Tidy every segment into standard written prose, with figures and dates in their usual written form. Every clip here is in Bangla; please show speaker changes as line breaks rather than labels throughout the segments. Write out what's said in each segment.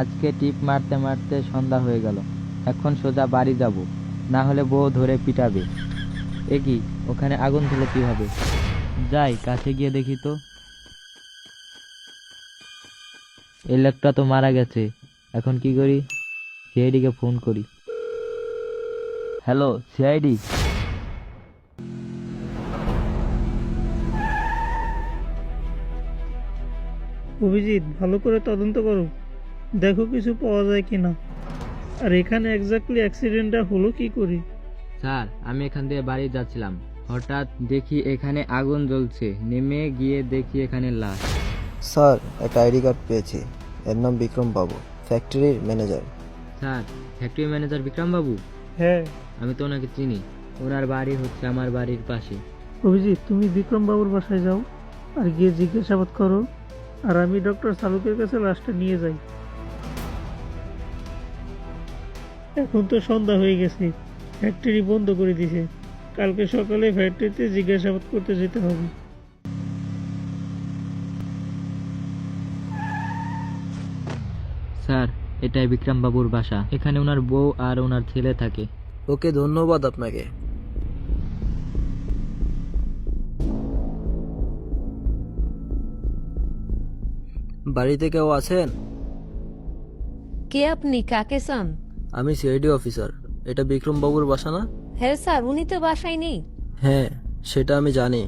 আজকে টিপ মারতে মারতে সন্ধ্যা হয়ে গেল। এখন সোজা বাড়ি যাব, না হলে বউ ধরে পিটাবে। এ কি, ওখানে আগুন ধরলো কিভাবে? যাই কাছে গিয়ে দেখি তো। এই লোকটা তো মারা গেছে। এখন কি করি? সিআইডি কে ফোন করি। Hello CID.
অভিজিৎ, ভালো করে তদন্ত করো, দেখো কিছু পাওয়া যায় কিনা। আর এখানে এক্স্যাক্টলি অ্যাক্সিডেন্টটা হলো কি করে?
স্যার, আমি এখান দিয়ে বাড়ি যাচ্ছিলাম, হঠাৎ দেখি এখানে আগুন জ্বলছে। নেমে গিয়ে দেখি এখানে লাশ।
স্যার, একটা আইডি কার্ড পেয়েছি। এর নাম বিক্রম বাবু, ফ্যাক্টরির manager.
Sir, factory manager Bikram babu?
হ্যাঁ।
আমি তো ওনাকে চিনি। ওনার বাড়ি হচ্ছে আমার বাড়ির পাশে।
অভিজিৎ, তুমি বিক্রম বাবুর বাসায় যাও আর গিয়ে জিজ্ঞাসাবাদ করো, আর আমি ডক্টর সালুকের কাছে লাশটা নিয়ে যাই। এখন তো সন্ধ্যা হয়ে গেছে, ফ্যাক্টরি বন্ধ করে দিছে। কালকে সকালে ফ্যাক্টরিতে জিজ্ঞাসাবাদ করতে যেতে হবে।
স্যার, এটাই বিক্রম বাবুর বাসা। এখানে ওনার বউ আর ওনার ছেলে থাকে।
ওকে, ধন্যবাদ আপনাকে। বাড়িতে কেউ আছেন?
কে আপনি? কাকে চান?
আমি সিআইডি অফিসার। এটা বিক্রম বাবুর বাসা না?
হ্যাঁ স্যার, উনি তো বাসায় নেই।
হ্যাঁ, সেটা আমি জানি।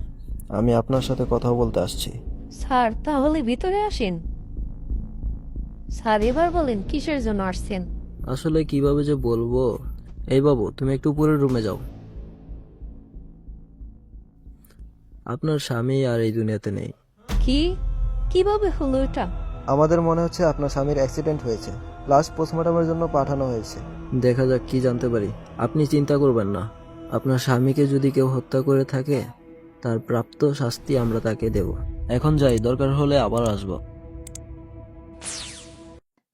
আমি আপনার সাথে কথা বলতে আসছি।
স্যার, তাহলে ভিতরে আসেন। স্যার, এবার বলেন কিসের জন্য আসছেন?
আসলে কিভাবে যে বলবো। এই বাবু, তুমি একটু উপরের রুমে যাও। আপনার স্বামী আর এই দুনিয়াতে নেই।
কি? কিভাবে হলো এটা?
আমাদের মনে হচ্ছে আপনার স্বামীর অ্যাক্সিডেন্ট হয়েছে। লাশ পোস্টমর্টমের জন্য পাঠানো হয়েছে। দেখা যাক কি জানতে পারি। আপনি চিন্তা করবেন না। আপনার স্বামীকে যদি কেউ হত্যা করে থাকে, তার প্রাপ্ত শাস্তি আমরা তাকে দেব। এখন যাই, দরকার হলে আবার আসবো।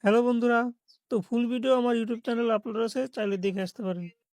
হ্যালো বন্ধুরা, তো ফুল ভিডিও আমার ইউটিউব চ্যানেল আপলোড আছে, চাইলে দেখে আসতে পারেন।